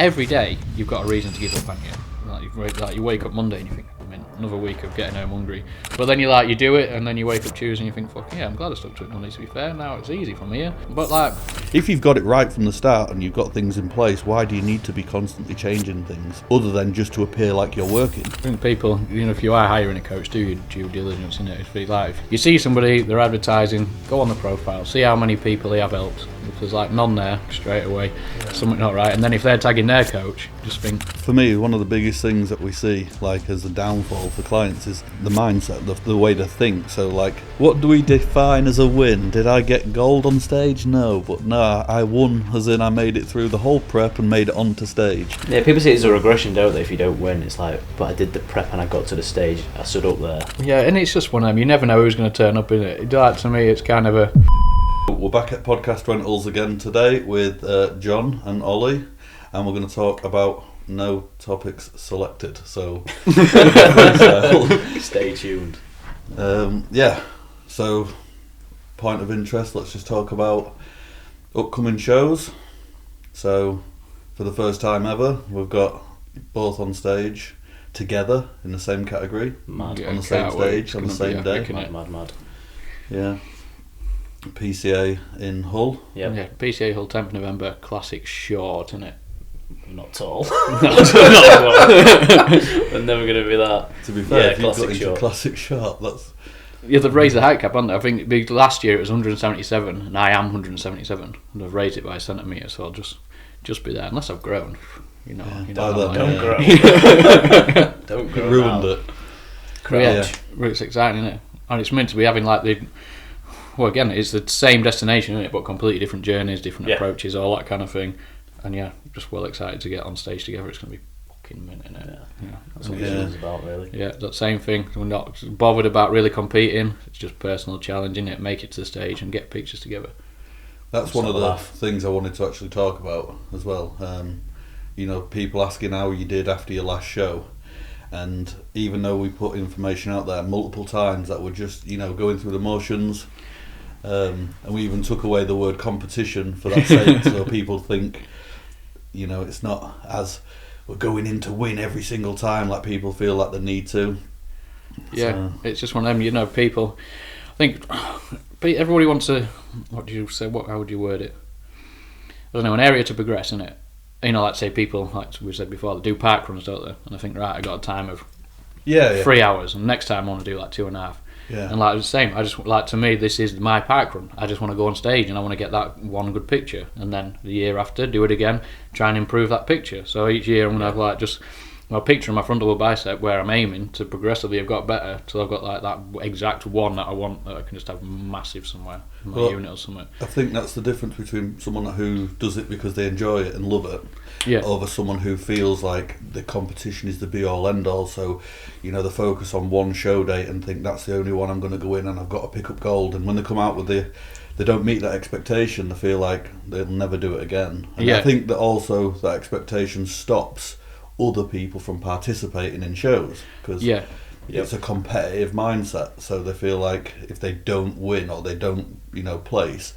every day you've got a reason to give up, haven't you? Like you wake up Monday and you think, another week of getting home hungry. But then you do it, and then you wake up Tuesday and you think, fuck yeah, I'm glad I stuck to it Monday, to be fair. Now it's easy from here. But like, if you've got it right from the start and you've got things in place, why do you need to be constantly changing things other than just to appear like you're working? I think people, if you are hiring a coach, do your due diligence in it. It's like, if you see somebody, they're advertising, go on the profile, see how many people they have helped. If there's like none there, straight away, something not right. And then if they're tagging their coach, just think. For me, one of the biggest things that we see, like as a downfall for clients, is the mindset, the way to think. So like, what do we define as a win? Did I get gold on stage? No, but no, I won as in I made it through the whole prep and made it onto stage. Yeah, people say it's a regression, don't they, if you don't win. It's like, but I did the prep and I got to the stage, I stood up there. Yeah, and it's just one of them, you never know who's going to turn up in it. Like, to me, it's kind of a... We're back at Podcast Rentals again today with Jonn and Olly, and we're going to talk about no topics selected, so stay tuned. So point of interest, let's just talk about upcoming shows. So for the first time ever, we've got both on stage together in the same category, Mad. on the same stage on the same day. Mad. Yeah. PCA in Hull. Yep. Yeah, PCA Hull, 10th November, classic short, isn't it? Not tall. We're never going to be that. To be fair, if you've classic got into short. classic short, that's... Yeah, they've raised the height cap, haven't they? I think last year it was 177, and I am 177, and they've raised it by a centimetre, so I'll just be there, unless I've grown. Don't Don't grow. Ruined it. Yeah, it's exciting, isn't it? And it's meant to be having like well, again, it's the same destination, isn't it? But completely different journeys, different approaches, all that kind of thing. And yeah, just well excited to get on stage together. It's going to be fucking mint, isn't it? Yeah. That's what it's about, really. Yeah, that same thing. We're not bothered about really competing. It's just personal challenge, innit? Make it to the stage and get pictures together. That's one of the things I wanted to actually talk about as well. People asking how you did after your last show. And even though we put information out there multiple times that were just, going through the motions, and we even took away the word competition for that sake, so people think, it's not as we're going in to win every single time like people feel like they need to. Yeah, it's just one of them, people, I think, everybody wants to, what do you say, how would you word it? I don't know, an area to progress, isn't it? Like say people, like we said before, they do park runs, don't they? And I think, right, I got a time of 3 hours, and next time I want to do like 2.5. Yeah. And like the same, I just to me, this is my park run. I just want to go on stage and I want to get that one good picture, and then the year after, do it again, try and improve that picture. So each year I'm gonna have like just a picture of my front double bicep where I'm aiming to progressively have got better till I've got like that exact one that I want, that I can just have massive somewhere in my unit or something. I think that's the difference between someone who does it because they enjoy it and love it, over someone who feels like the competition is the be all end all. So, they focus on one show date and think that's the only one I'm going to go in and I've got to pick up gold. And when they come out with they don't meet that expectation, they feel like they'll never do it again. And I think that also that expectation stops other people from participating in shows because it's a competitive mindset, so they feel like if they don't win or they don't place,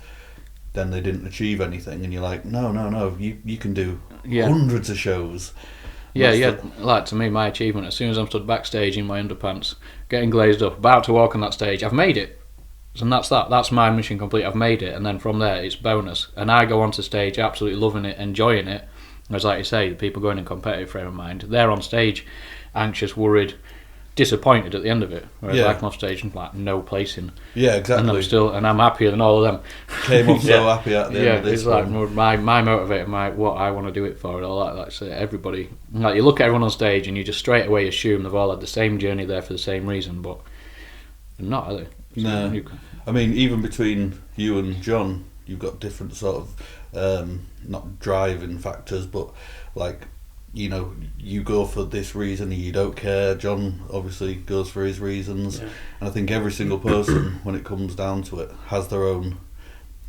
then they didn't achieve anything. And you're like, no, you can do hundreds of shows. Like to me, my achievement, as soon as I'm stood backstage in my underpants getting glazed up, about to walk on that stage, I've made it. And that's my mission complete. I've made it, and then from there it's bonus, and I go onto stage absolutely loving it, enjoying it. As like you say, the people going in competitive frame of mind, they're on stage anxious, worried, disappointed at the end of it. Whereas I come off stage and like no placing. Yeah, exactly. And I'm happier than all of them. Came off so happy at the end of this. It's like my motivator, what I want to do it for, and all that. Like so everybody, like you look at everyone on stage and you just straight away assume they've all had the same journey there for the same reason, but they're not, are they? No. I mean, even between you and Jonn, you've got different sort of not driving factors, but like you go for this reason and you don't care. Jonn obviously goes for his reasons, and I think every single person, when it comes down to it, has their own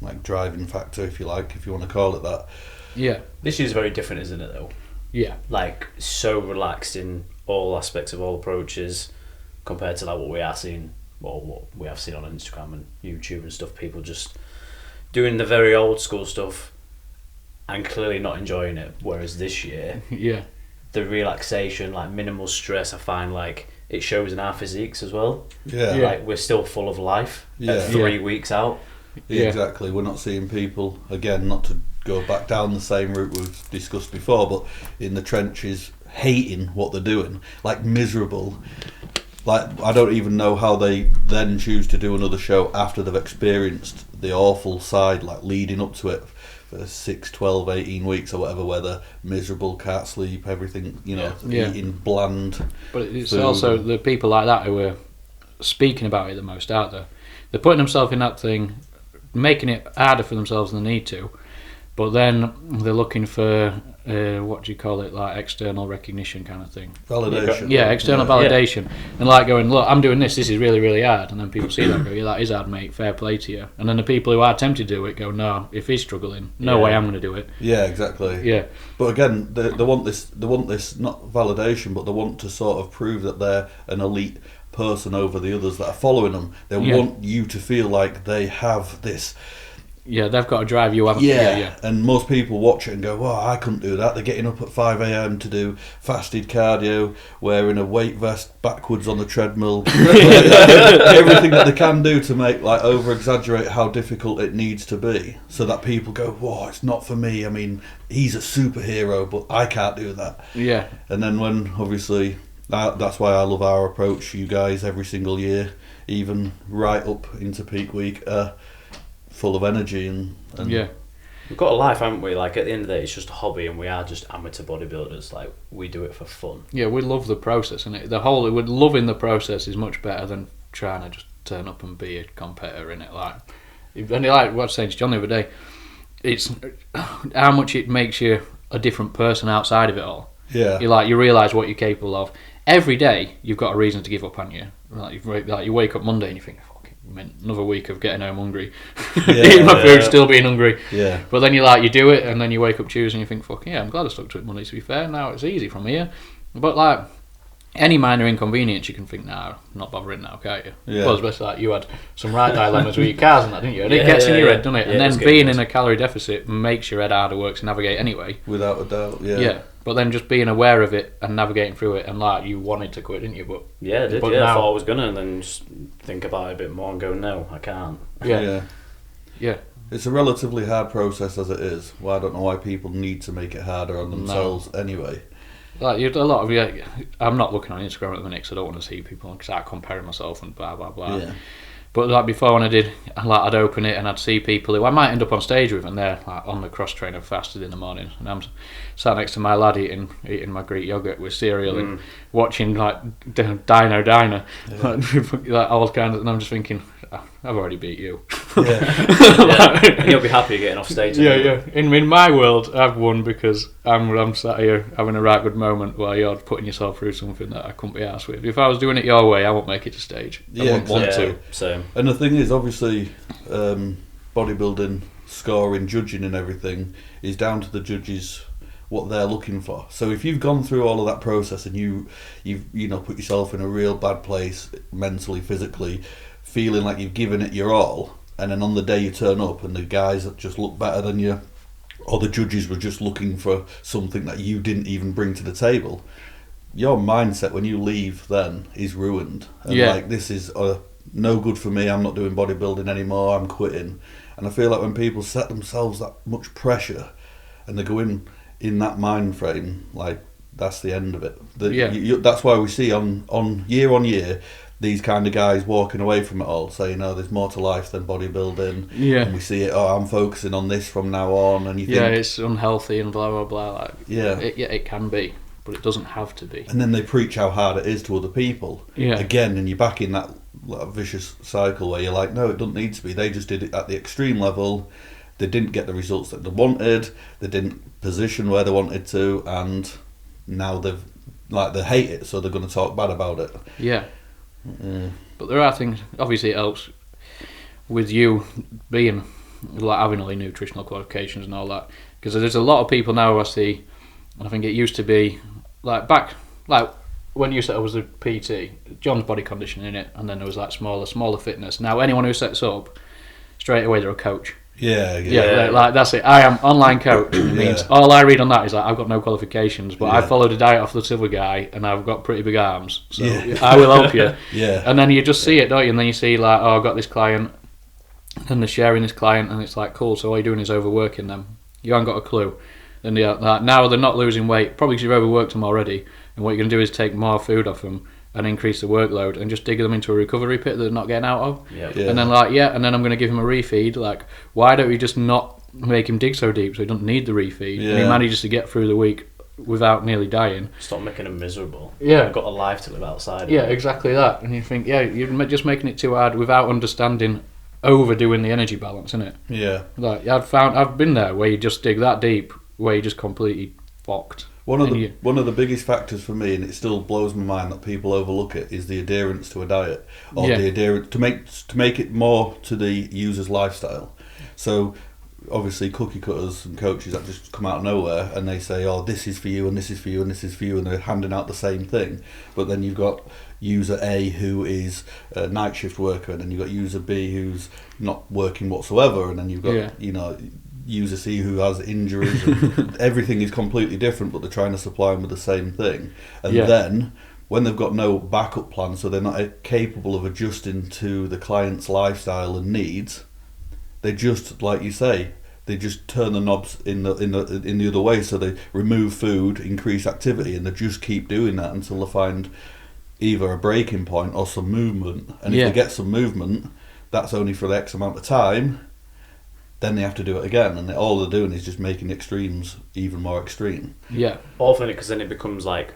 like driving factor, if you want to call it that. Yeah, this year's very different, isn't it? Though. Yeah, like so relaxed in all aspects of all approaches, compared to like what we are seeing, what we have seen on Instagram and YouTube and stuff. People just doing the very old school stuff and clearly not enjoying it. Whereas this year, yeah, the relaxation, like minimal stress, I find like it shows in our physiques as well. Yeah. Like we're still full of life at 3 weeks out. Yeah, exactly. We're not seeing people, again, not to go back down the same route we've discussed before, but in the trenches hating what they're doing, like miserable. Like, I don't even know how they then choose to do another show after they've experienced the awful side, like leading up to it for 6, 12, 18 weeks or whatever, where they're miserable, can't sleep, everything, eating bland. But it's food. also the people like that who are speaking about it the most, aren't they? They're putting themselves in that thing, making it harder for themselves than they need to, but then they're looking for what do you call it, like external recognition kind of thing. Validation. Yeah, external validation. And like going, look, I'm doing this is really, really hard. And then people see that and go, yeah, that is hard, mate, fair play to you. And then the people who are tempted to do it go, no, if he's struggling, no way I'm going to do it. Yeah, exactly. Yeah. But again, they want this not validation, but they want to sort of prove that they're an elite person over the others that are following them. They want you to feel like they have this. Yeah, they've got to drive you up. Yeah, and most people watch it and go, well, I couldn't do that. They're getting up at 5 a.m. to do fasted cardio, wearing a weight vest backwards on the treadmill. Everything that they can do to make, like, over-exaggerate how difficult it needs to be, so that people go, whoa, it's not for me. I mean, he's a superhero, but I can't do that. Yeah. And then when, obviously, that's why I love our approach, you guys, every single year, even right up into peak week, full of energy and yeah, we've got a life, haven't we? Like at the end of the day, it's just a hobby, and we are just amateur bodybuilders. Like we do it for fun. Yeah, we love the process, and loving the process is much better than trying to just turn up and be a competitor in it. Like what I was saying to John the other day, it's how much it makes you a different person outside of it all. Yeah, you realise what you're capable of. Every day you've got a reason to give up, haven't you? Like you wake up Monday and you think, another week of getting home hungry, eating my food, still being hungry. Yeah. But then you do it, and then you wake up Tuesday and you think, fuck yeah, I'm glad I stuck to it Monday. To be fair, now it's easy from here. But like any minor inconvenience, you can think, nah, I'm not bothering now, can't you? Yeah. Well, especially like you had some right dilemmas with your cars and that, didn't you? And it gets in your head, doesn't it? And then being in a calorie deficit makes your head harder work to navigate anyway. Without a doubt. Yeah. Yeah. But then just being aware of it and navigating through it, and like you wanted to quit, didn't you? But I did. I thought I was gonna, and then just think about it a bit more and go, no, I can't. Yeah. It's a relatively hard process as it is. Well, I don't know why people need to make it harder on themselves anyway. Like a lot of I'm not looking on Instagram at the minute because I don't want to see people and start comparing myself and blah blah blah. Yeah. But like before, when I did, like I'd open it and I'd see people who I might end up on stage with, and they're like on the cross trainer fasted in the morning, and I'm sat next to my lad eating my Greek yogurt with cereal and watching like Dino, like all kinds of, and I'm just thinking, I've already beat you. And you'll be happy getting off stage. Yeah. In my world, I've won because I'm sat here having a right good moment while you're putting yourself through something that I couldn't be arsed with. If I was doing it your way, I won't make it to stage. I wouldn't want to. Same. And the thing is, obviously, bodybuilding, scoring, judging and everything is down to the judges what they're looking for. So if you've gone through all of that process and you've put yourself in a real bad place mentally, physically, feeling like you've given it your all, and then on the day you turn up and the guys that just look better than you, or the judges were just looking for something that you didn't even bring to the table, your mindset when you leave then is ruined. And like, this is no good for me, I'm not doing bodybuilding anymore, I'm quitting. And I feel like when people set themselves that much pressure and they go in that mind frame, like, that's the end of it. That's why we see on year these kind of guys walking away from it all, saying, "Oh, there's more to life than bodybuilding." Yeah, and we see it. Oh, I'm focusing on this from now on, and you think, it's unhealthy and blah blah blah. Like, it can be, but it doesn't have to be. And then they preach how hard it is to other people. Yeah, again, and you're back in that vicious cycle where you're like, no, it doesn't need to be. They just did it at the extreme level. They didn't get the results that they wanted. They didn't position where they wanted to, and now they hate it, so they're going to talk bad about it. Yeah. But there are things, obviously it helps with you being, like, having all the nutritional qualifications and all that, because there's a lot of people now I see, and I think it used to be like back, like when you said I was a PT, John's body conditioning in it, and then there was like smaller fitness. Now anyone who sets up, straight away they're a coach. Yeah, like that's it. I am online coach. It means all I read on that is like I've got no qualifications, but I followed a diet off the silver guy, and I've got pretty big arms, so I will help you. And then you just see it, don't you? And then you see like, oh, I've got this client, and they're sharing this client, and it's like, cool. So all you're doing is overworking them. You haven't got a clue. And now they're not losing weight, probably because you've overworked them already. And what you're going to do is take more food off them and increase the workload and just dig them into a recovery pit that they're not getting out of. And then and then I'm going to give him a refeed. Like, why don't we just not make him dig so deep so he doesn't need the refeed? And he manages to get through the week without nearly dying. Stop making him miserable. You've got a life to live outside. Exactly that. And you think, you're just making it too hard without understanding overdoing the energy balance, isn't it? Like I've been there where you just dig that deep where you just completely fucked. One of the biggest factors for me, and it still blows my mind that people overlook it, is the adherence to a diet, or the adherence to make it more to the user's lifestyle. So obviously cookie cutters and coaches that just come out of nowhere and they say, oh, this is for you and this is for you and this is for you, and they're handing out the same thing. But then you've got user A who is a night shift worker, and then you've got user B who's not working whatsoever, and then you've got user C who has injuries, and everything is completely different, but they're trying to supply them with the same thing. And then when they've got no backup plan, so they're not capable of adjusting to the client's lifestyle and needs, they just, like you say, they just turn the knobs in the other way. So they remove food, increase activity, and they just keep doing that until they find either a breaking point or some movement. And if they get some movement, that's only for the X amount of time. Then they have to do it again, and all they're doing is just making the extremes even more extreme. Often, because then it becomes like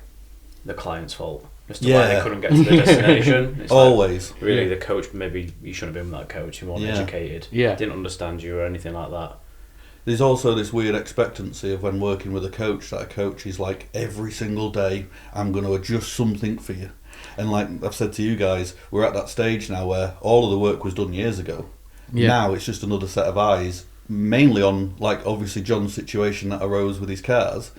the client's fault as to why they couldn't get to the destination. It's always. Like, really, the coach, maybe you shouldn't have been with that coach. You weren't educated. Didn't understand you or anything like that. There's also this weird expectancy of when working with a coach, that a coach is like, every single day, I'm going to adjust something for you. And like I've said to you guys, we're at that stage now where all of the work was done years ago. Now it's just another set of eyes, mainly on, like, obviously John's situation that arose with his cars.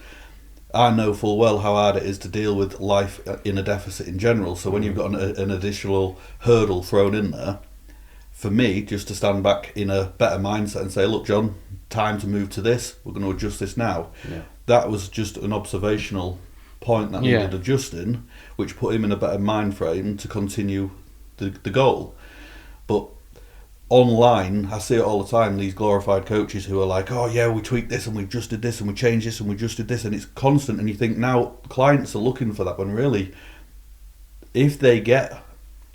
I know full well how hard it is to deal with life in a deficit in general. So when you've got an additional hurdle thrown in there, for me, just to stand back in a better mindset and say, look, John, time to move to this. We're going to adjust this now. That was just an observational point that needed adjusting, which put him in a better mind frame to continue the goal. But online, I see it all the time, these glorified coaches who are like, oh yeah, we tweaked this and we adjusted this and we changed this and we adjusted this, and it's constant, and you think now clients are looking for that, when really, if they get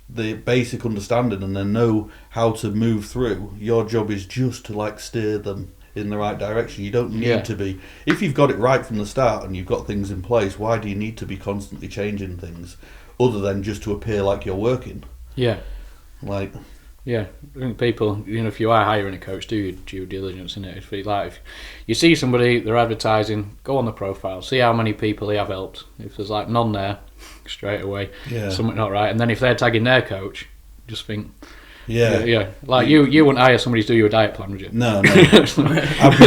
the basic understanding and they know how to move through, your job is just to like steer them in the right direction. You don't need to be, if you've got it right from the start and you've got things in place, why do you need to be constantly changing things other than just to appear like you're working? I think people, if you are hiring a coach, do your due diligence in it. If you see somebody, they're advertising, go on the profile, see how many people they have helped. If there's like none there, straight away, something not right. And then if they're tagging their coach, just think, like you wouldn't hire somebody to do your diet plan, would you? No. I'd be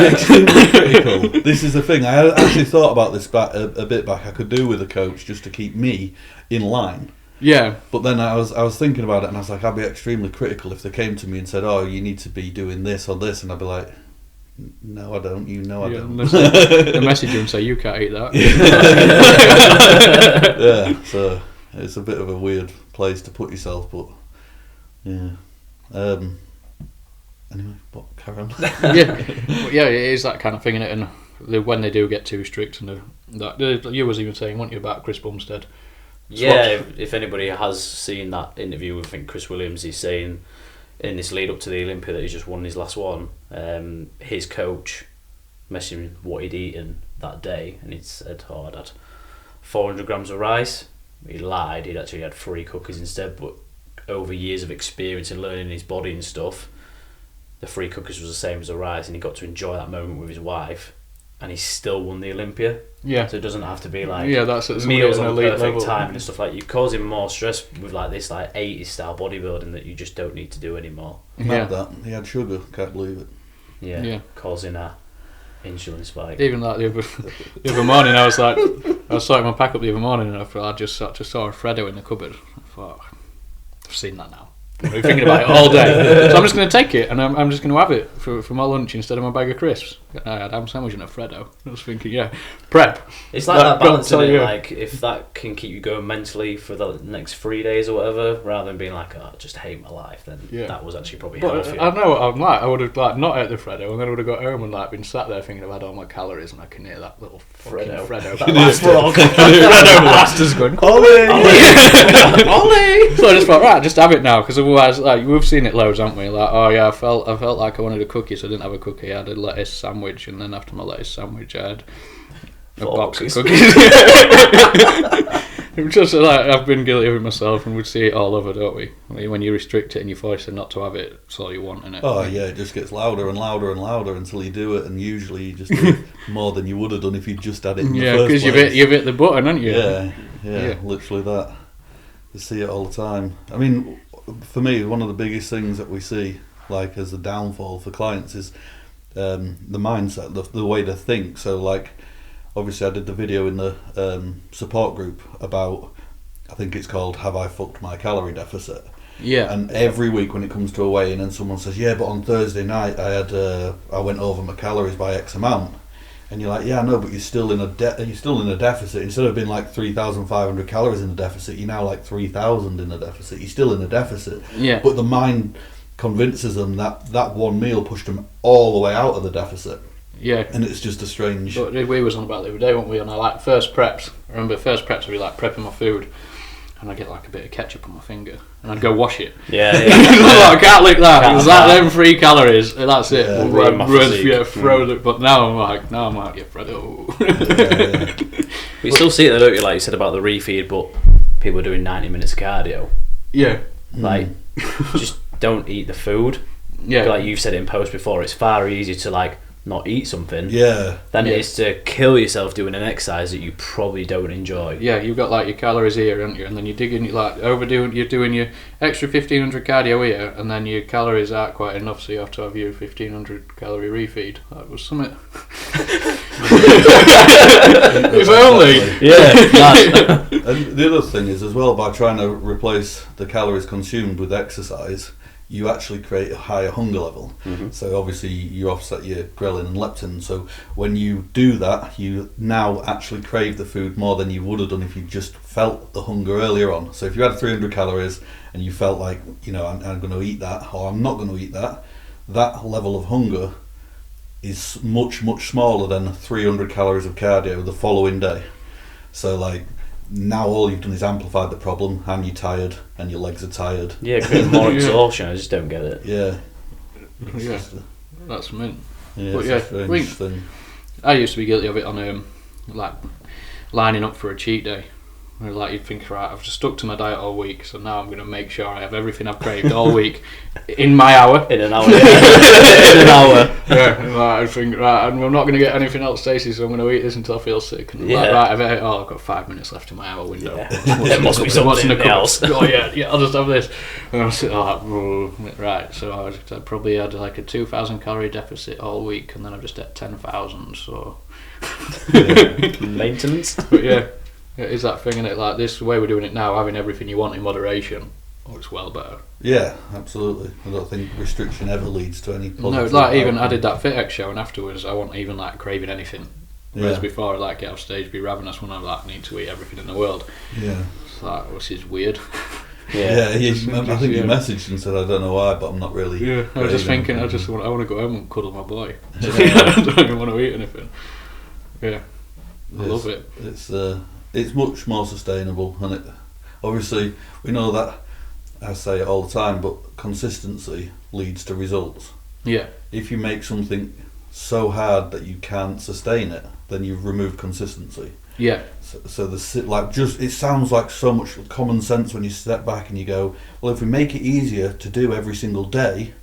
extremely critical. This is the thing. I actually thought about this a bit back. I could do with a coach just to keep me in line. But then I was thinking about it, and I was like, I'd be extremely critical if they came to me and said, oh, you need to be doing this or this, and I'd be like, no, I don't. I don't. The message and say, you can't eat that. So it's a bit of a weird place to put yourself, but anyway, but carry on. It is that kind of thing, innit? And when they do get too strict, and you was even saying, weren't you, about Chris Bumstead? If anybody has seen that interview with, I think, Chris Williams, he's saying in this lead up to the Olympia that he's just won his last one, his coach messaged him what he'd eaten that day, and he'd said, oh, I'd had 400 grams of rice. He lied, he'd actually had 3 cookies instead, but over years of experience and learning his body and stuff, the 3 cookies was the same as the rice, and he got to enjoy that moment with his wife, and he still won the Olympia. So it doesn't have to be like that's meals on the perfect level. time and stuff. Like, you're causing more stress with like this like 80s style bodybuilding that you just don't need to do anymore. That he had sugar, can't believe it. Causing a insulin spike. Even like the other morning, I was sorting my pack up the other morning, and I just saw a Freddo in the cupboard. I thought, I've seen that now. I'm thinking about it all day. So I'm just going to take it, and I'm just going to have it for my lunch instead of my bag of crisps. I had a ham sandwich and a Freddo. I was thinking, prep. It's like that balance, isn't it? Like, if that can keep you going mentally for the next 3 days or whatever, rather than being like, I just hate my life, then that was actually probably healthier. I know what I'm like. I would have not ate the Freddo, and then I would have got home and been sat there thinking I've had all my calories, and I can hear that little Freddo. That last frog. Freddo blaster's going, Olly! Olly! So I just thought, right, just have it now, because otherwise, we've seen it loads, haven't we? Like, I felt like I wanted a cookie, so I didn't have a cookie. I had a lettuce sandwich, and then after my lettuce sandwich, I had a box of cookies. It was just I've been guilty of it myself, and we'd see it all over, don't we? When you restrict it and you force them not to have it, that's all you want, innit? Oh yeah, it just gets louder and louder and louder until you do it, and usually you just do more than you would have done if you just had it in the first place. Yeah, because you've hit the button, haven't you? Yeah, literally that. You see it all the time. I mean, for me, one of the biggest things that we see, as a downfall for clients, is the mindset, the way to think. So obviously I did the video in the support group about, I think it's called Have I Fucked My Calorie Deficit? Yeah. And every week when it comes to a weigh-in and someone says, yeah, but on Thursday night I went over my calories by X amount. And you're like, yeah, no, but you're still in a deficit. Instead of being 3,500 calories in a deficit, you're now 3,000 in a deficit. You're still in a deficit. Yeah. But the mind convinces them that one meal pushed them all the way out of the deficit. Yeah. And it's just a strange... But we was on about the other day, weren't we, on our first preps. I remember first preps, we'd be prepping my food, and I'd get a bit of ketchup on my finger, and I'd go wash it. Yeah. I can't lick that. It was them 3 calories, that's it. Throw it. But now I'm like, yeah, Fredo. But you still see it, don't you? Like you said about the refeed, but people are doing 90 minutes of cardio. Yeah. Just don't eat the food. Yeah. Like you've said it in post before, it's far easier to not eat something than it is to kill yourself doing an exercise that you probably don't enjoy. Yeah, you've got your calories here, haven't you? And then you're digging, you're doing your extra 1,500 cardio here, and then your calories aren't quite enough, so you have to have your 1,500 calorie refeed. That was something. If only. Yeah. And the other thing is as well, by trying to replace the calories consumed with exercise, you actually create a higher hunger level. Mm-hmm. So obviously you offset your ghrelin and leptin. So when you do that, you now actually crave the food more than you would have done if you just felt the hunger earlier on. So if you had 300 calories and you felt like, I'm going to eat that, or I'm not going to eat that level of hunger is much, much smaller than 300 calories of cardio the following day. So now all you've done is amplified the problem, and you're tired, and your legs are tired. Yeah, create more exhaustion. I just don't get it. Yeah. That's mint. Yeah, but it's a strange thing. I used to be guilty of it on lining up for a cheat day. Where you'd think, right, I've just stuck to my diet all week, so now I'm going to make sure I have everything I've craved all week in my hour. In an hour, in an hour. Yeah, I think, right, I'm not going to get anything else tasty, so I'm going to eat this until I feel sick. And right, I've ate it all, I've got 5 minutes left in my hour window. Yeah. There must be something else. Oh yeah, I'll just have this. And I'm sitting right, so I probably had a 2,000 calorie deficit all week, and then I've just ate 10,000, so... Maintenance? But yeah. It is that thing, innit? This way we're doing it now, having everything you want in moderation, it's well better. Yeah, absolutely. I don't think restriction ever leads to any positive. No, even I did that FitX show, and afterwards I wasn't even craving anything. Whereas before I'd get off stage, be ravenous when I need to eat everything in the world. Yeah. It's which is weird. Yeah, I think you messaged and said I don't know why, but I'm not really. Yeah, I was just thinking, I want to go home and cuddle my boy. I don't even want to eat anything. Yeah, I love it. It's much more sustainable, and obviously we know that, I say it all the time, but consistency leads to results. Yeah. If you make something so hard that you can't sustain it, then you've removed consistency. Yeah. So it sounds like so much common sense when you step back and you go, well, if we make it easier to do every single day,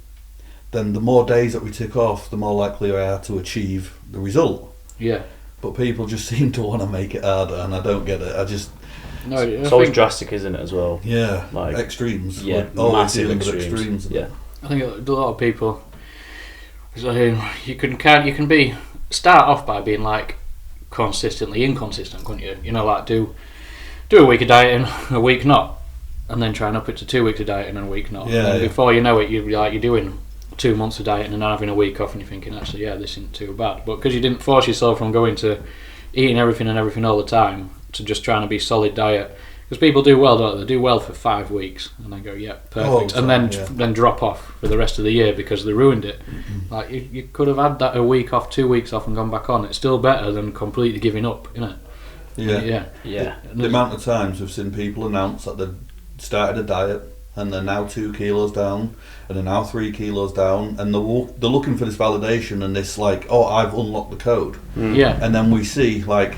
then the more days that we tick off, the more likely we are to achieve the result. Yeah. But people just seem to want to make it harder, and I don't get it. It's always drastic, isn't it, as well? Yeah, extremes. Yeah, massive extremes. Yeah. I think a lot of people, you can start off by being consistently inconsistent, couldn't you? Do a week of dieting, a week not. and then try and up it to 2 weeks of diet and then a week not. Yeah, And before you know it, you're doing 2 months of diet and then having a week off, and you're thinking, actually, yeah, this isn't too bad. But because you didn't force yourself from going to eating everything all the time to just trying to be solid diet. Because people do well, don't they? They do well for 5 weeks and then go, yeah, perfect, and then drop off for the rest of the year because they ruined it. Mm-hmm. Like you could have had that a week off, 2 weeks off, and gone back on. It's still better than completely giving up, isn't it? Yeah. The amount of times we've seen people announce that they've started a diet and they're now 2 kilos down and they're now 3 kilos down, and they're looking for this validation and this like, oh, I've unlocked the code. Yeah. And then we see like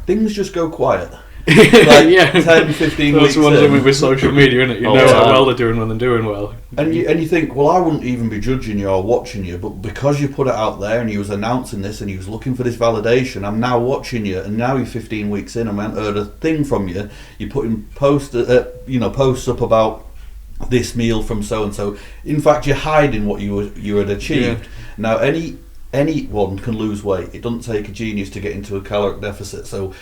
things just go quiet. Like 10, 15 Those weeks ones in. with social media, innit? You know how well they're doing when they're doing well. And you think, well, I wouldn't even be judging you or watching you, but because you put it out there and you was announcing this and you was looking for this validation, I'm now watching you, and now you're 15 weeks in and I haven't heard a thing from you. You're putting posts up about this meal from so and so. In fact, you're hiding what you had achieved. Yeah. Now, anyone can lose weight. It doesn't take a genius to get into a caloric deficit. So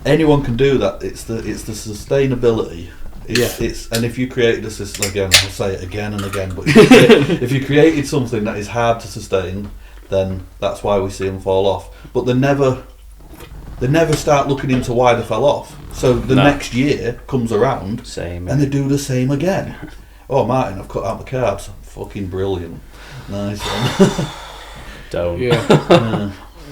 anyone can do that. It's the sustainability. And if you created a system, again, I'll say it again and again, but if you created something that is hard to sustain, then that's why we see them fall off. But they never start looking into why they fell off. So the next year comes around, and they do the same again. Oh, Martin, I've cut out the carbs. Fucking brilliant. Nice one. Don't. Yeah.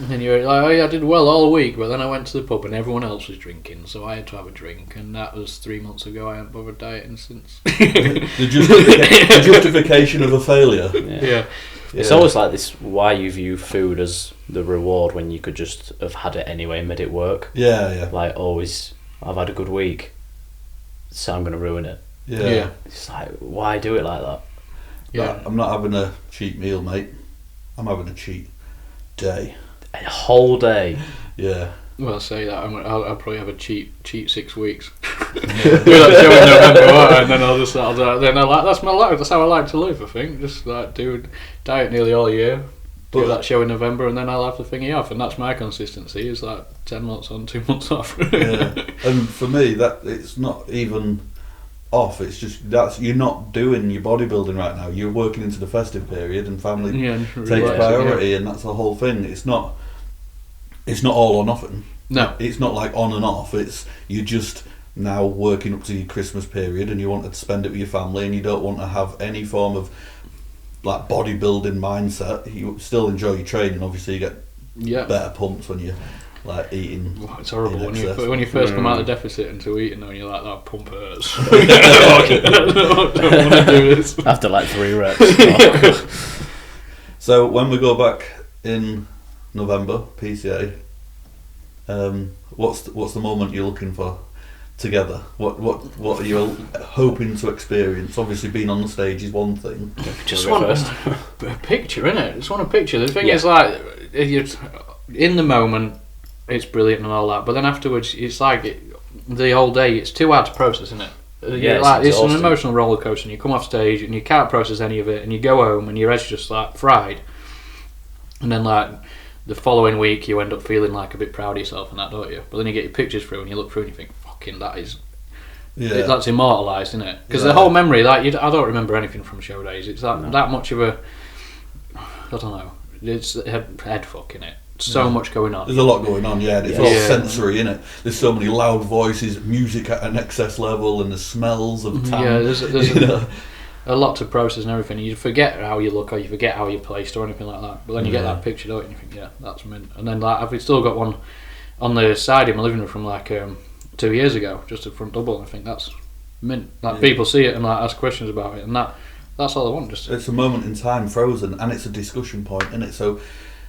And you're like, oh yeah, I did well all week, but then I went to the pub and everyone else was drinking, so I had to have a drink, and that was 3 months ago. I haven't bothered dieting since. the justification of a failure. Yeah. It's always like this, why you view food as the reward when you could just have had it anyway and made it work. Yeah. Like, always, I've had a good week, so I'm going to ruin it. Yeah. It's like, why do it like that? Yeah. I'm not having a cheat meal, mate. I'm having a cheat day. A whole day. Yeah. Well, say that I'll probably have a cheat 6 weeks. Do that show in November, and then I'll just then that's my life. That's how I like to live. I think just like do diet nearly all year, do that show in November, and then I'll have the thingy off, and that's my consistency. It's like 10 months on, 2 months off. Yeah. And for me, that it's not even off. It's just you're not doing your bodybuilding right now. You're working into the festive period, and family takes priority, and that's the whole thing. It's not all or nothing. No. It's not like on and off. It's you just now working up to your Christmas period and you want to spend it with your family and you don't want to have any form of like bodybuilding mindset. You still enjoy your training. Obviously you get better pumps when you're like eating. Well, it's horrible when you first come out of the deficit into eating and you're like, that pump hurts. I don't want to do this. After like 3 reps. So when we go back in November, PCA, what's the moment you're looking for together? What are you hoping to experience? Obviously, being on the stage is one thing. Just want a picture, innit? Just want a picture. The thing is, like, in the moment, it's brilliant and all that, but then afterwards, it's like the whole day. It's too hard to process, isn't it? Yeah, it's an emotional roller coaster. And you come off stage and you can't process any of it, and you go home and your head's just like fried, and then like. The following week, you end up feeling like a bit proud of yourself and that, don't you? But then you get your pictures through and you look through and you think, fucking, that's immortalised, isn't it? Because the whole memory, like I don't remember anything from show days. It's that much of a, I don't know, it's head fucking it. So much going on. There's a lot going on, and it's all sensory, innit? There's so many loud voices, music at an excess level, and the smells of town. Yeah, there's a lot to process and everything. You forget how you look or you forget how you're placed or anything like that. But then you get that picture, don't you? And you think, yeah, that's mint. And then like I've still got one on the side in my living room from like 2 years ago, just a front double. And I think that's mint. Like people see it and like ask questions about it, and that's all I want. It's a moment in time, frozen, and it's a discussion point, isn't it? So.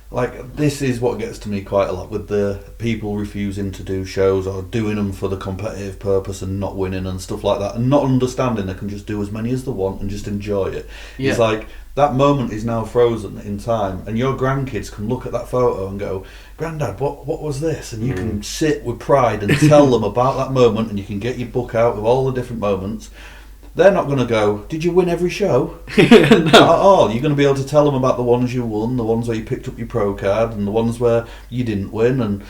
Like, this is what gets to me quite a lot with the people refusing to do shows or doing them for the competitive purpose and not winning and stuff like that, and not understanding they can just do as many as they want and just enjoy it. Yeah. It's like, that moment is now frozen in time, and your grandkids can look at that photo and go, Grandad, what was this? And you can sit with pride and tell them about that moment, and you can get your book out with all the different moments. They're not going to go, did you win every show? No. Not at all. You're going to be able to tell them about the ones you won, the ones where you picked up your pro card, and the ones where you didn't win. And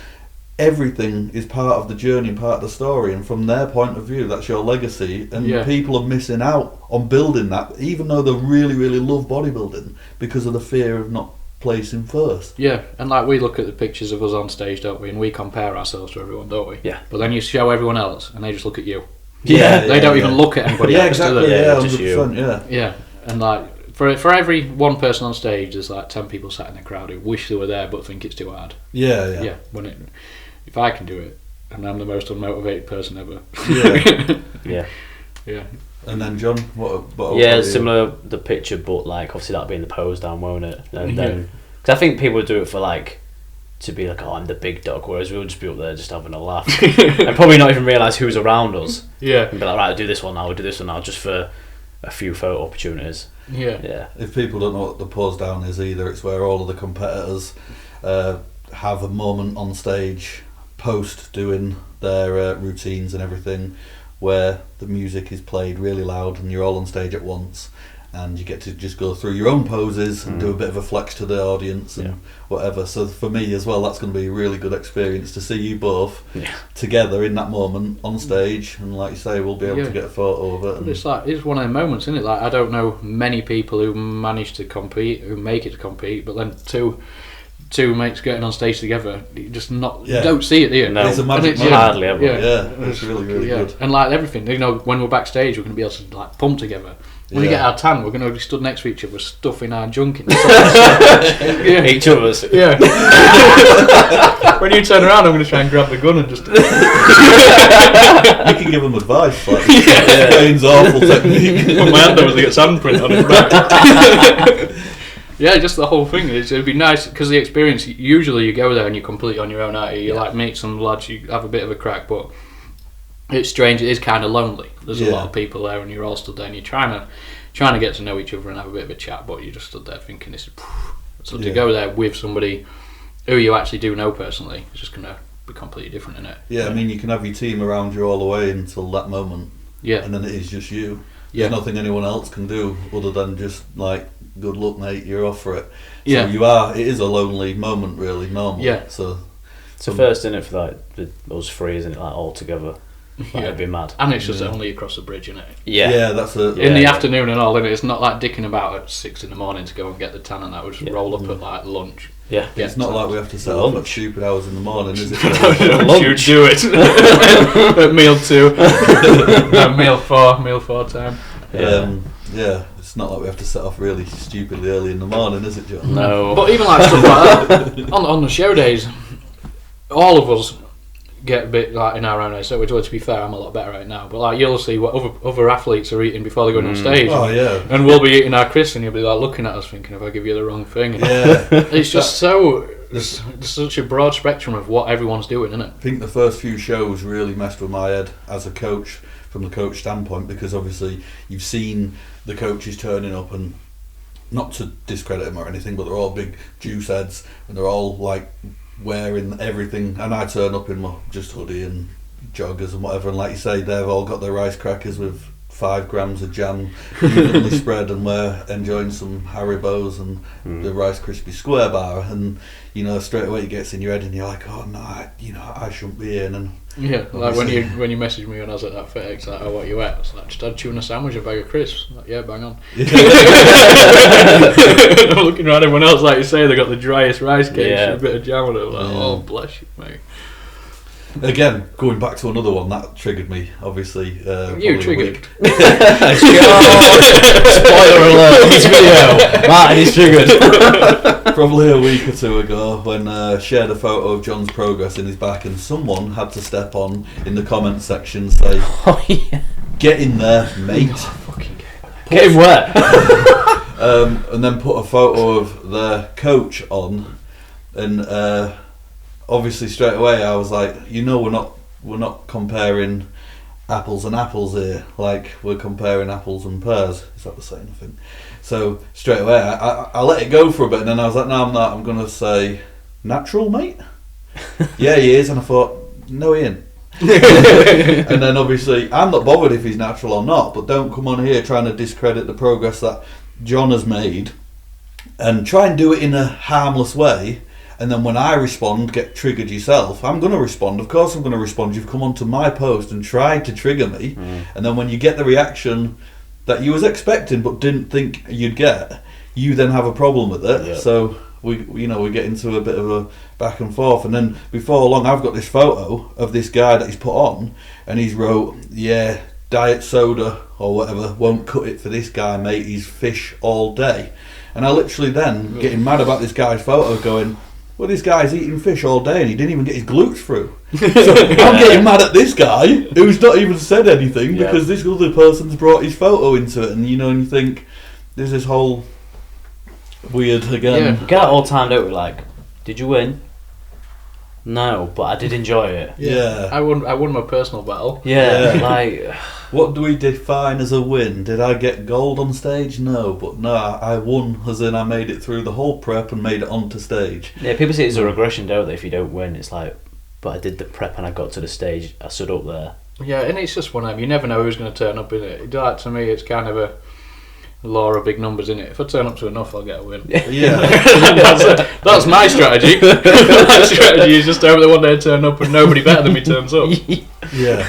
everything is part of the journey and part of the story, and from their point of view that's your legacy, and people are missing out on building that, even though they really, really love bodybuilding, because of the fear of not placing first. Yeah, and like we look at the pictures of us on stage, don't we, and we compare ourselves to everyone, don't we? Yeah. But then you show everyone else and they just look at you. Yeah, they don't even look at anybody else, exactly, do they? yeah, just 100%, you. Yeah, and like for every one person on stage, there's like 10 people sat in the crowd who wish they were there but think it's too hard. Yeah. If I can do it, and I'm the most unmotivated person ever. Yeah. And then John, what yeah, similar the picture, but like obviously that'll be in the pose down, won't it? And then because I think people do it for like to be like, oh, I'm the big dog, whereas we'll just be up there just having a laugh and probably not even realise who's around us. Yeah, and be like, right, I'll do this one now, just for a few photo opportunities. Yeah. If people don't know what the pose down is either, it's where all of the competitors have a moment on stage post doing their routines and everything, where the music is played really loud and you're all on stage at once, and you get to just go through your own poses and do a bit of a flex to the audience and whatever. So for me as well, that's going to be a really good experience to see you both together in that moment on stage, and like you say, we'll be able to get a photo of it. And it's one of the moments, isn't it? Like, I don't know many people who manage to compete, who make it to compete, but then two mates getting on stage together, you just you don't see it, do you? No, it's a magic moment. Hardly ever. Yeah, it's really good. And like everything, when we're backstage, we're going to be able to like pump together. When we get our tan, we're going to be stood next to each other, stuffing our junk in each other's. Yeah. When you turn around, I'm going to try and grab the gun and just. You can give them advice, like Spain's awful technique. Put my hand over to get sandprint on his back. Yeah, just the whole thing. It'd be nice because the experience. Usually, you go there and you're completely on your own. You like meet some lads, you have a bit of a crack, but it's strange. It is kind of lonely. There's a lot of people there, and you're all stood there, and you're trying to get to know each other and have a bit of a chat. But you just stood there thinking, so to go there with somebody who you actually do know personally, it's just gonna be completely different, isn't it? Yeah, I mean, you can have your team around you all the way until that moment. Yeah, and then it is just you. There's nothing anyone else can do other than just like, good luck, mate, you're off for it. So it is a lonely moment, really, normally. Yeah. So it's the first, isn't it, for like those three, isn't it, like all together? It'd be mad. And it's just only across the bridge, isn't it? Yeah, that's it. In the afternoon and all, isn't it? It's not like dicking about at 6 a.m. to go and get the tan and that. We'll just roll up at like lunch. Yeah. It's not like we have to set off at stupid hours in the morning, is it? You do it. At meal 2. No, meal 4 time. It's not like we have to set off really stupidly early in the morning, is it, John? No. But even like stuff like that, on the show days, all of us get a bit like in our own age. So, to be fair, I'm a lot better right now. But like, you'll see what other athletes are eating before they go on stage. Oh yeah. And we'll be eating our crisps, and you'll be like looking at us, thinking, "If I give you the wrong thing." Yeah. It's just there's such a broad spectrum of what everyone's doing, isn't it? I think the first few shows really messed with my head as a coach, from the coach standpoint, because obviously you've seen the coaches turning up, and not to discredit them or anything, but they're all big juice heads, and they're all like wearing everything, and I turn up in my just hoodie and joggers and whatever, and like you say, they've all got their rice crackers with 5 grams of jam evenly spread, and we're enjoying some Haribos and the Rice Krispie Square bar, and straight away it gets in your head and you're like, oh no, I shouldn't be in. And like when you messaged me when I was at that FedEx, like, oh, what you ate? I was like, just had a tuna sandwich and a bag of crisps. Like, yeah, bang on. I'm looking around everyone else, like you say, they got the driest rice cakes and a bit of jam on it. Like, oh, bless you, mate. Again, going back to another one that triggered me, obviously. You triggered. Spoiler alert on this video. Martin is triggered. Probably a week or 2 ago, when shared a photo of John's progress in his back, and someone had to step on in the comment section, say, "Get in there, mate." Get him wet. And then put a photo of their coach on, and obviously straight away I was like, we're not comparing apples and apples here, like we're comparing apples and pears. Is that the same thing? So straight away I let it go for a bit, and then I was like, no, I'm not. I'm gonna say, natural, mate. Yeah, he is. And I thought, no, he ain't. And then obviously I'm not bothered if he's natural or not, but don't come on here trying to discredit the progress that John has made and try and do it in a harmless way, And then when I respond, get triggered yourself, I'm going to respond. Of course I'm going to respond. You've come onto my post and tried to trigger me. And then when you get the reaction that you was expecting but didn't think you'd get, you then have a problem with it. Yep. So we get into a bit of a back and forth. And then before long, I've got this photo of this guy that he's put on, and he's wrote, "Yeah, diet soda or whatever won't cut it for this guy, mate. He's fish all day." And I literally then getting mad about this guy's photo, going, "Well, this guy's eating fish all day and he didn't even get his glutes through." So I'm getting mad at this guy who's not even said anything because this other person's brought his photo into it, and and you think there's this whole weird again. You get that all timed out with like, "Did you win?" "No, but I did enjoy it." Yeah. I won my personal battle. Yeah, like, what do we define as a win? Did I get gold on stage? No, but no, I won as in I made it through the whole prep and made it onto stage. yeah, people see it as a regression, don't they? If you don't win, it's like, but I did the prep and I got to the stage, I stood up there. Yeah, and it's just one of them. You never know who's going to turn up in it. Like, to me, it's kind of a law of big numbers, in it. If I turn up to enough, I'll get a win. Yeah. that's my strategy. My strategy is just over the one day I turn up and nobody better than me turns up. Yeah.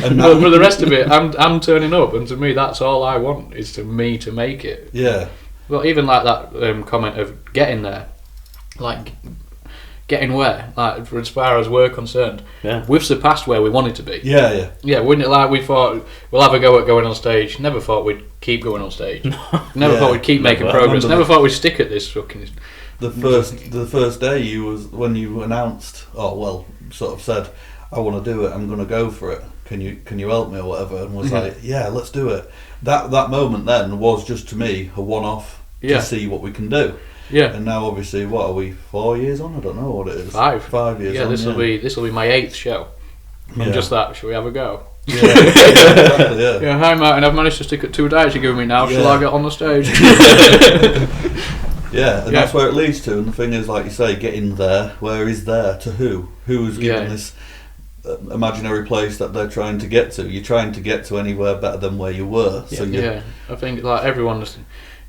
And But for the rest of it, I'm turning up, and to me, that's all I want, is to make it. Yeah. Well, even like that comment of getting there, like getting where, like for as far as we're concerned, we've surpassed where we wanted to be. Yeah. Yeah, wouldn't it? Like we thought we'll have a go at going on stage. Never thought we'd keep going on stage. Never thought we'd keep making progress. Never thought we'd stick at this fucking. The first day when you announced, sort of said, "I want to do it. I'm going to go for it. Can you help me or whatever?" And was like, "Yeah, let's do it." That moment then was just to me a one-off to see what we can do. Yeah. And now obviously, what are we? 4 years on? I don't know what it is. 5 years. Yeah, on, this will be my 8th show. I'm just that. Shall we have a go? Yeah. Exactly, yeah. Yeah. Hi Martin, I've managed to stick at 2 diets you're giving me now. Shall I get on the stage? Yeah, and that's where it leads to. And the thing is, like you say, getting there. Where is there to who? Who's given this imaginary place that they're trying to get to? You're trying to get to anywhere better than where you were. So I think like everyone's.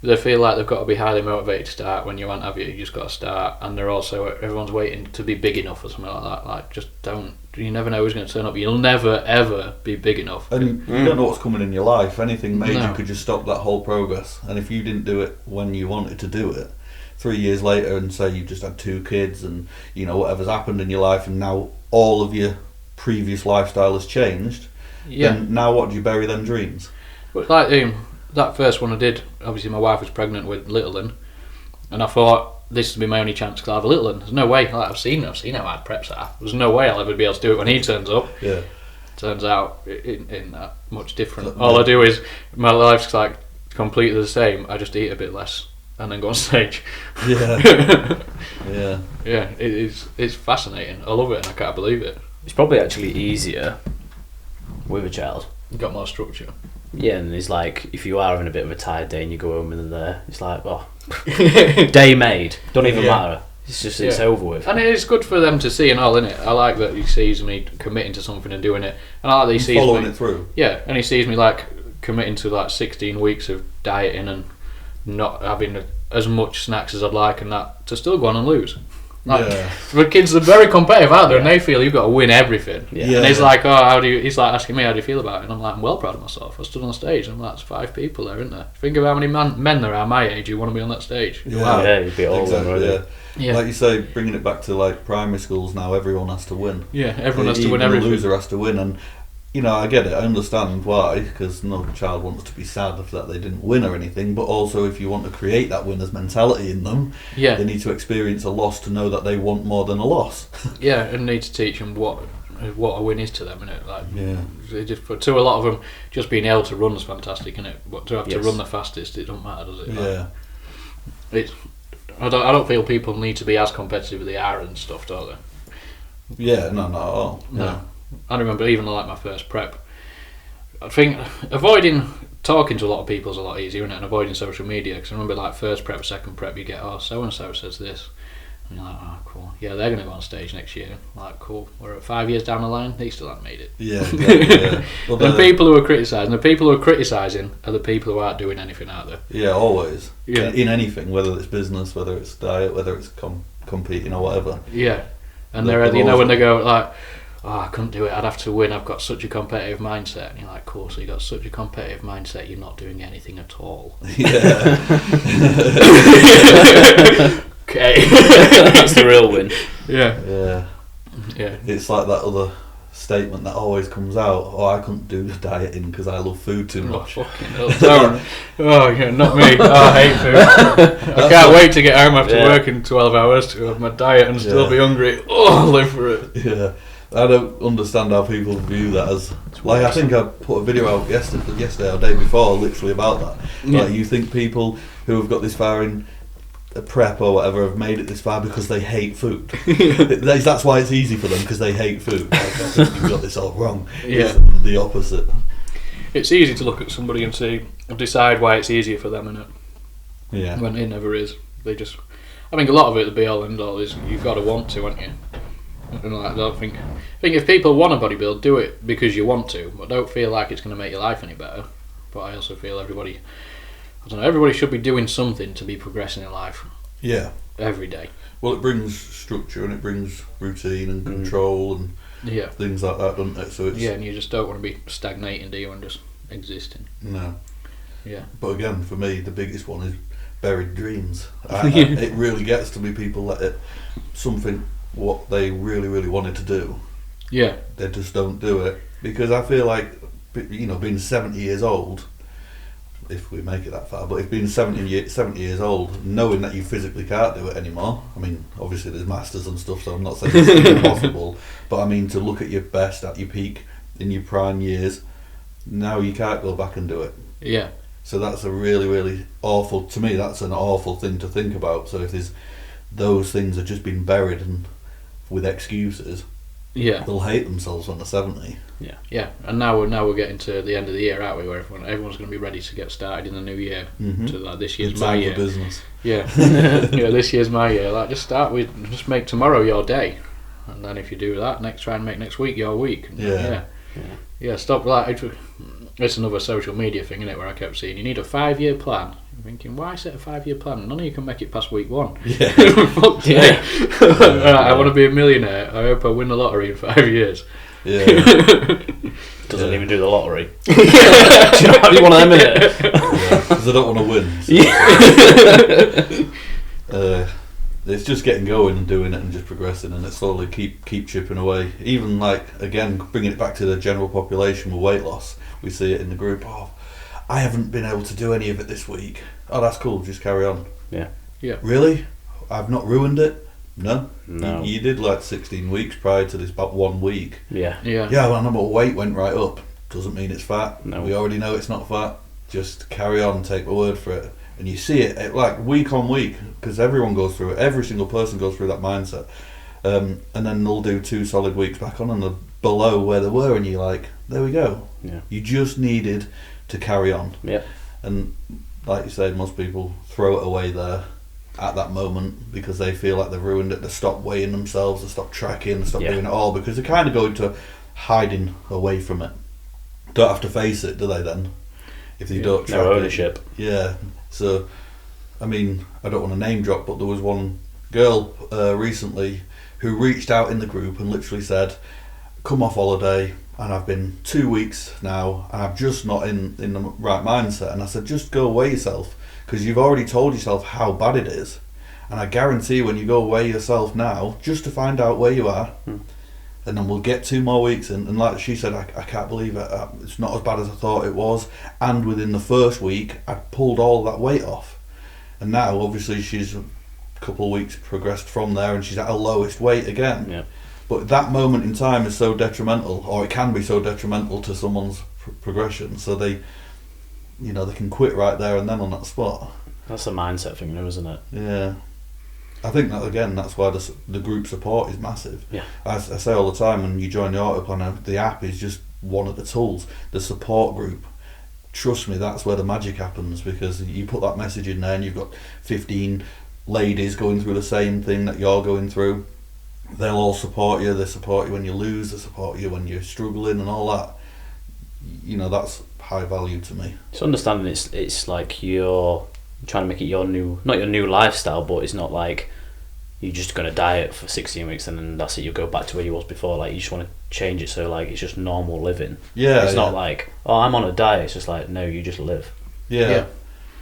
They feel like they've got to be highly motivated to start when you aren't, have you? You just got to start, and they're also everyone's waiting to be big enough or something like that. Like, just don't. You never know who's going to turn up. You'll never ever be big enough. And you don't know what's coming in your life. Anything major could just stop that whole progress. And if you didn't do it when you wanted to do it, 3 years later, and say you've just had 2 kids, and whatever's happened in your life, and now all of your previous lifestyle has changed. Yeah. Then now what do you bury them dreams? But like that first one I did, obviously my wife was pregnant with Littleton, and I thought this would be my only chance to have a Littleton. There's no way. Like, I've seen how hard preps are. There's no way I'll ever be able to do it when he turns up. Yeah. Turns out it ain't that much different. All I do is my life's like completely the same. I just eat a bit less and then go on stage. Yeah. Yeah. Yeah. It's fascinating. I love it and I can't believe it. It's probably actually easier with a child. You've got more structure. Yeah, and it's like, if you are having a bit of a tired day and you go home and they're there, it's like, day made. Don't even matter. It's just, it's over with. And it's good for them to see and all, innit? I like that he sees me committing to something and doing it. And I like that he sees following me it through. Yeah, and he sees me like committing to like 16 weeks of dieting and not having as much snacks as I'd like and that, to still go on and lose. Like, the kids are very competitive out there, and they feel you've got to win everything. Yeah. And he's like, he's like asking me, how do you feel about it? And I'm like, I'm well proud of myself. I stood on the stage, and I'm like, there's 5 people there, isn't there? Think of how many men there are my age who want to be on that stage. Yeah, wow. Yeah, you'd be all exactly, yeah. Like you say, bringing it back to like primary schools now, everyone has to win. Yeah, everyone has to win everything. everything. The loser has to win, and I get it. I understand why, because no child wants to be sad that they didn't win or anything. But also, if you want to create that winner's mentality in them, they need to experience a loss to know that they want more than a loss. Yeah, and need to teach them what a win is to them, innit? Like, yeah. To a lot of them, just being able to run is fantastic, innit? But to have to run the fastest, it don't matter, does it? Yeah. I don't feel people need to be as competitive as they are and stuff, do they? Yeah, no, not at all. No. I remember even like my first prep, I think avoiding talking to a lot of people is a lot easier, isn't it? And avoiding social media, because I remember like first prep, second prep, you get, so and so says this, and you're like, oh cool, yeah, they're going to go on stage next year, like cool, we're at 5 years down the line, they still haven't made it. Yeah, exactly, yeah. Well, the people who are criticising, the people who are criticising are the people who aren't doing anything out there. Yeah, always. Yeah. In anything, whether it's business, whether it's diet, whether it's competing or whatever. Yeah, and they're you know when they go like, oh, I couldn't do it, I'd have to win, I've got such a competitive mindset. And you're like, cool, so you got such a competitive mindset, you're not doing anything at all. Yeah. Okay. That's the real win. Yeah. Yeah. Yeah. It's like that other statement that always comes out, oh, I couldn't do the dieting because I love food too much. Oh, fucking hell. Oh, yeah, not me. Oh, I hate food. I can't wait to get home after working 12 hours to have my diet and still be hungry. Oh, I'll live for it. Yeah. I don't understand how people view that as... Like, I think I put a video out yesterday or day before literally about that. Yeah. Like, you think people who have got this far in a prep or whatever have made it this far because they hate food. That's why it's easy for them, because they hate food. Like, I think you've got this all wrong. Yeah. It's the opposite. It's easy to look at somebody and decide why it's easier for them, innit? Yeah. When it never is. They just... I think a lot of it, the be all end all, is you've got to want to, haven't you? And like, I think if people want to bodybuild, do it because you want to, but don't feel like it's going to make your life any better. But I also feel everybody should be doing something to be progressing in life. Yeah. Every day. Well, it brings structure and it brings routine and control and things like that, doesn't it? So it's and you just don't want to be stagnating, do you, and just existing. No. Yeah. But again, for me, the biggest one is buried dreams. It really gets to me. People let it something what they really, really wanted to do. Yeah. They just don't do it because I feel like, you know, being 70 years old, if we make it that far, but if being 70 years old, knowing that you physically can't do it anymore, I mean, obviously there's masters and stuff, so I'm not saying it's impossible, but I mean, to look at your best, at your peak, in your prime years, now you can't go back and do it. Yeah. So that's a really, really awful, to me, that's an awful thing to think about. So if those things are just been buried and with excuses, they'll hate themselves when they're 70. Yeah, and now we're getting to the end of the year, aren't we? Where everyone's going to be ready to get started in the new year. To like, this year's my year. Business. Yeah, this year's my year. Like, just make tomorrow your day, and then if you do that, try and make next week your week. Yeah. Stop like it's another social media thing, isn't it? Where I kept seeing you need a 5-year plan. I'm thinking, why set a 5-year plan? None of you can make it past week 1. Yeah. I want to be a millionaire. I hope I win the lottery in 5 years. Yeah. Doesn't even do the lottery. You want them in it? Because I don't want to win. So. It's just getting going and doing it and just progressing, and it's slowly keep chipping away. Even like, again, bringing it back to the general population with weight loss, we see it in the group. Oh, I haven't been able to do any of it this week. Oh, that's cool. Just carry on. Yeah. Really? I've not ruined it? No. You did like 16 weeks prior to this, about 1 week. Yeah. Well, I know my weight went right up. Doesn't mean it's fat. No. We already know it's not fat. Just carry on. Take my word for it. And you see it like week on week, because everyone goes through it. Every single person goes through that mindset. And then they'll do 2 solid weeks back on and they're below where they were, and you're like, there we go. Yeah. You just needed to carry on. Yeah. And like you said, most people throw it away there at that moment because they feel like they've ruined it. They stop weighing themselves, they stop tracking, they stop doing it all, because they kind of go into hiding away from it. Don't have to face it, do they then? If you don't track no ownership. Yeah. So, I mean, I don't want to name drop, but there was one girl recently who reached out in the group and literally said, come off holiday, and I've been 2 weeks now, and I'm just not in the right mindset. And I said, just go weigh yourself, because you've already told yourself how bad it is. And I guarantee when you go weigh yourself now, just to find out where you are, and then we'll get 2 more weeks in. And like she said, I can't believe it. It's not as bad as I thought it was. And within the first week, I pulled all that weight off. And now, obviously, she's a couple of weeks progressed from there, and she's at her lowest weight again. Yeah. But that moment in time is so detrimental, or it can be so detrimental to someone's progression. So they can quit right there and then on that spot. That's a mindset thing, though, isn't it? Yeah. I think that, again, that's why the group support is massive. Yeah. I say all the time, when you join the Autoplanner, the app is just one of the tools. The support group, trust me, that's where the magic happens, because you put that message in there and you've got 15 ladies going through the same thing that you're going through. They'll all support you. They support you when you lose. They support you when you're struggling and all that. That's high value to me. It's understanding it's like you're trying to make it your new, not your new lifestyle, but it's not like, you're just going to diet for 16 weeks and then that's it, you'll go back to where you was before. Like, you just want to change it so, like, it's just normal living. Yeah. It's not like, oh, I'm on a diet. It's just like, no, you just live. Yeah.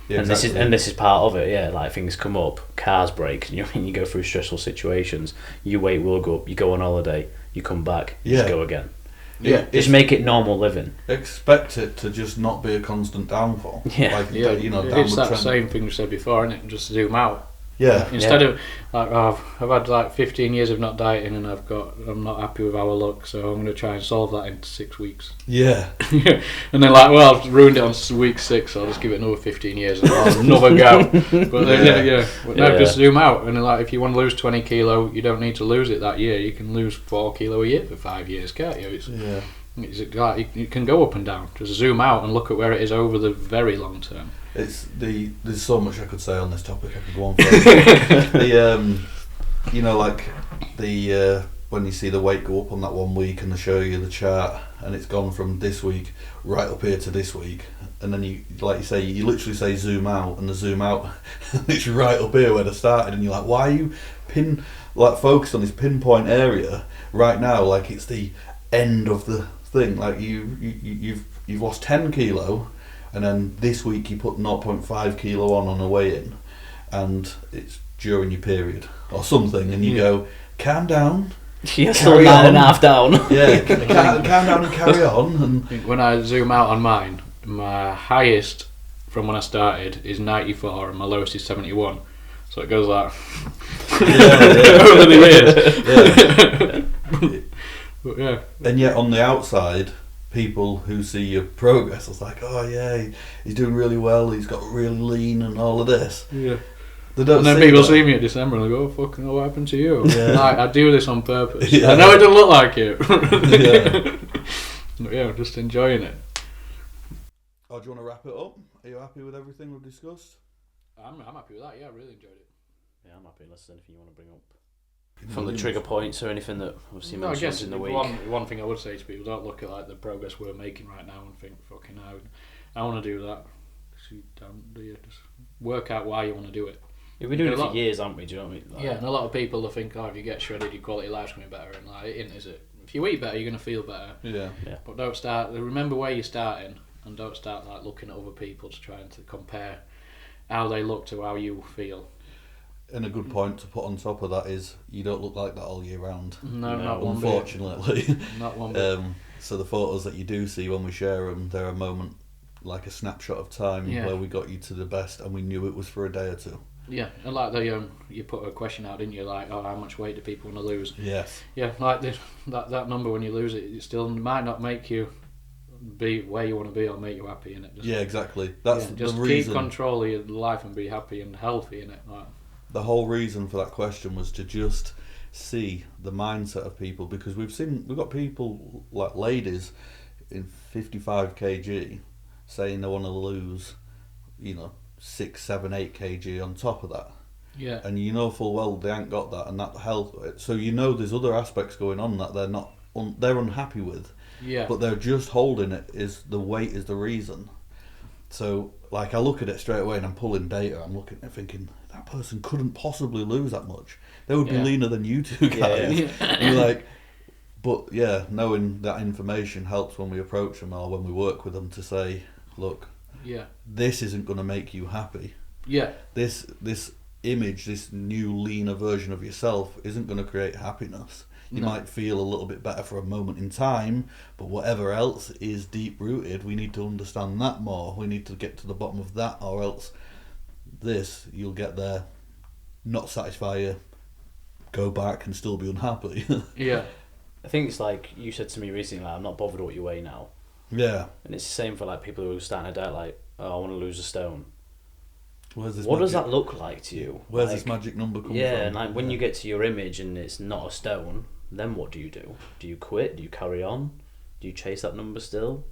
And exactly. this is part of it. Yeah, like, things come up, cars break, you go through stressful situations, your weight will go up, you go on holiday, you come back, you just go again. Just make it normal living. Expect it to just not be a constant downfall. Yeah. Like, it's that trend. same thing we said before, isn't it? Just zoom out. Yeah. Instead of like, oh, I've had like 15 years of not dieting and I'm not happy with how I look, so I'm going to try and solve that in 6 weeks. Yeah. And then like, well, I've ruined it on week 6, so I'll just give it another 15 years and I'll have another go. But then, just zoom out. And like, if you want to lose 20 kilo, you don't need to lose it that year. You can lose 4 kilo a year for 5 years, can't you? It's like, you can go up and down. Just zoom out and look at where it is over the very long term. There's so much I could say on this topic. I could go on for when you see the weight go up on that 1 week and they show you the chart and it's gone from this week right up here to this week, and then you literally say zoom out, and the zoom out and it's right up here where they started, and you're like, why are you focused on this pinpoint area right now, like it's the end of the thing? Like you've lost 10 kilo. And then this week you put 0.5 kilo on a weigh-in, and it's during your period or something, and you go, calm down. You're still 9.5 down. Yeah, calm down and carry on. And when I zoom out on mine, my highest from when I started is 94, and my lowest is 71. So it goes like over the years. But yeah. And yet on the outside, people who see your progress, it's like, oh yeah, he's doing really well, he's got really lean and all of this. Yeah. They don't and then see people that. see me at December and they go, oh fucking hell, what happened to you? Yeah. Like, I do this on purpose. Yeah. I know it doesn't look like it. Yeah. But yeah, I'm just enjoying it. Oh, do you want to wrap it up? Are you happy with everything we've discussed? I'm happy with that, yeah, I really enjoyed it. Yeah, I'm happy unless there's anything you want to bring up. From the trigger points or anything that obviously mentioned in the week. One thing I would say to people, don't look at like the progress we're making right now and think, fucking hell, I want to do that. So you don't do you? Just work out why you want to do it. We've been doing it for years, haven't we? Do you know what I mean? Like, yeah, and a lot of people will think, oh, if you get shredded, your quality of life's going to be better, and like, it isn't, is it? If you eat better, you're going to feel better. Yeah. But don't start. Remember where you're starting, and don't start like looking at other people to try and to compare how they look to how you feel. And a good point to put on top of that is you don't look like that all year round. No, not one bit. Unfortunately. Not one bit. So the photos that you do see when we share them, they're a moment, like a snapshot of time where we got you to the best and we knew it was for a day or two. Yeah, and like you put a question out, didn't you? Like, oh, how much weight do people want to lose? Yes. Yeah, like that number when you lose it still might not make you be where you want to be or make you happy in it. Yeah, exactly. That's just the reason. Keep control of your life and be happy and healthy in it. Like, the whole reason for that question was to just see the mindset of people, because we've got people like ladies in 55 kg saying they want to lose, 6, 7, 8 kg on top of that. Yeah. And you know full well they ain't got that and that health. So there's other aspects going on that they're not they're unhappy with. Yeah. But they're just holding it is the weight is the reason. So like I look at it straight away and I'm pulling data. I'm looking and thinking that person couldn't possibly lose that much. They would be leaner than you two guys. Yeah. And you're like, but yeah, knowing that information helps when we approach them or when we work with them to say, look, this isn't going to make you happy. Yeah. This image, this new leaner version of yourself isn't going to create happiness. You might feel a little bit better for a moment in time, but whatever else is deep rooted, we need to understand that more. We need to get to the bottom of that, or else you'll get there, not satisfy you, go back and still be unhappy. Yeah. I think it's like you said to me recently, like, I'm not bothered what you weigh now. Yeah. And it's the same for like people who are starting a diet, like, oh, I want to lose a stone. What does that look like to you? Where's like, this magic number come from? Yeah, and like when you get to your image and it's not a stone, then what do you do? Do you quit? Do you carry on? Do you chase that number still?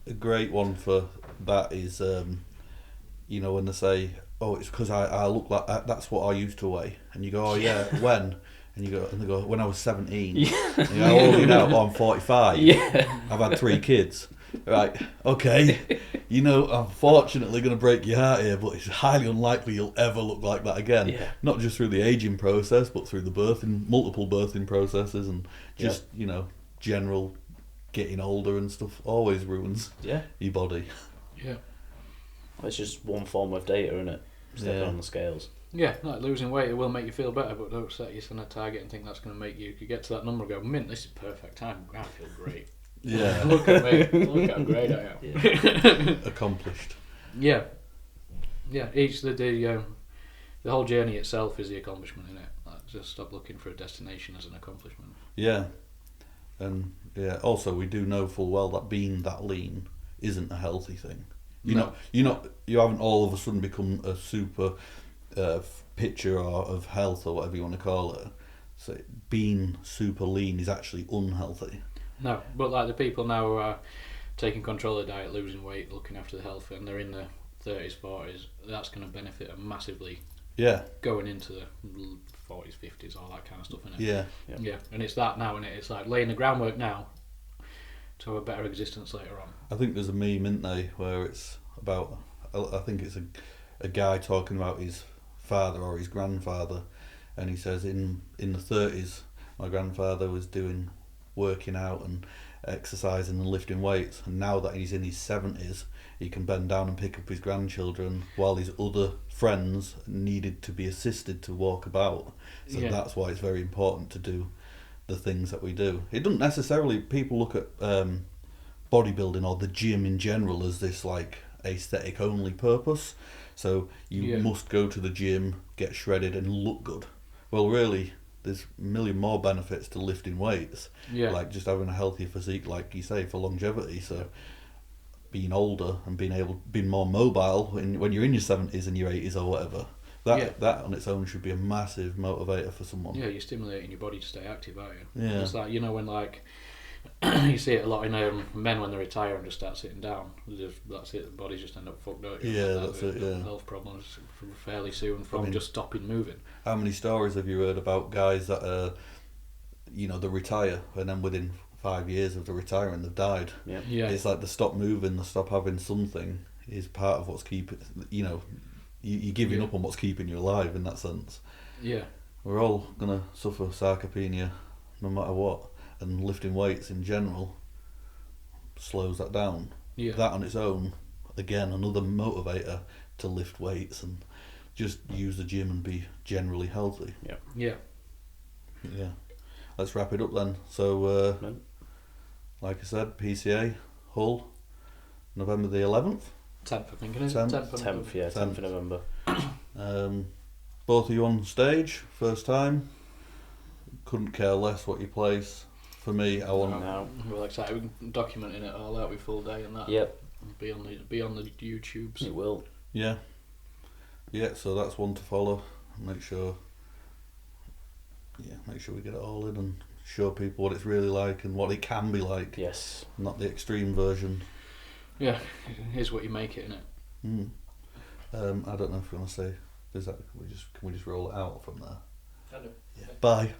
A great one for that is, when they say, oh, it's because I look like that's what I used to weigh, and you go, oh yeah, when? And they go, when I was 17. Yeah. And you go, how old are you now? Oh, I'm 45. Yeah. I've had 3 kids. Right, okay. You know, I'm fortunately going to break your heart here, but it's highly unlikely you'll ever look like that again. Yeah. Not just through the aging process, but through the multiple birthing processes, and just, general getting older and stuff always ruins your body. Yeah. It's just one form of data, isn't it? Stepping on the scales. Yeah, like losing weight, it will make you feel better, but don't set yourself a target and think that's going to make you get to that number and go, mint, this is perfect time. I feel great. Yeah. Look at me. Look how great I am. Yeah. Accomplished. Yeah. Yeah, the whole journey itself is the accomplishment, isn't it? Like, just stop looking for a destination as an accomplishment. Yeah. And also we do know full well that being that lean isn't a healthy thing. You haven't all of a sudden become a super picture of health or whatever you want to call it. So being super lean is actually unhealthy. No, but like the people now who are taking control of the diet, losing weight, looking after the health, and they're in their 30s, 40s, that's going to benefit them massively. Yeah. Going into the 40s, 50s, all that kind of stuff, innit? Yeah. Yeah, and it's that now, innit? It's like laying the groundwork now to have a better existence later on. I think there's a meme, isn't there, where it's about, I think it's a guy talking about his father or his grandfather, and he says in the 30s my grandfather was working out and exercising and lifting weights, and now that he's in his 70s he can bend down and pick up his grandchildren while his other friends needed to be assisted to walk about. So that's why it's very important to do the things that we do. It doesn't necessarily, people look at bodybuilding or the gym in general as this like aesthetic only purpose, so you must go to the gym, get shredded and look good. Well, really there's a million more benefits to lifting weights, like just having a healthier physique, like you say, for longevity. So being older and being more mobile when you're in your 70s and your 80s or whatever, that on its own should be a massive motivator for someone. Yeah, you're stimulating your body to stay active, aren't you? Yeah. It's like, when like you see it a lot in men when they retire and just start sitting down. That's it, the bodies just end up fucked up. That's it. Yeah. Health problems fairly soon from just stopping moving. How many stories have you heard about guys that they retire and then within 5 years of the retiring they've died? Yeah. It's like they stop moving, they stop having something is part of what's keeping, you're giving up on what's keeping you alive in that sense. Yeah. We're all going to suffer sarcopenia no matter what, and lifting weights in general slows that down. Yeah. That on its own, again, another motivator to lift weights and just use the gym and be generally healthy. Yeah. Let's wrap it up then. So, like I said, PCA, Hull, November the 11th. 10th, I think, isn't it? 10th, yeah, 10th of November. Both of you on stage, first time. Couldn't care less what you place. For me, I want. No. We're excited. We're documenting it all out with full day and that. Yep. Be on the YouTubes. It will. Yeah. So that's one to follow. Make sure we get it all in and show people what it's really like and what it can be like. Yes. Not the extreme version. Yeah, here's what you make it, innit? I don't know if you want to say. Can we just roll it out from there? I do. Yeah. Bye.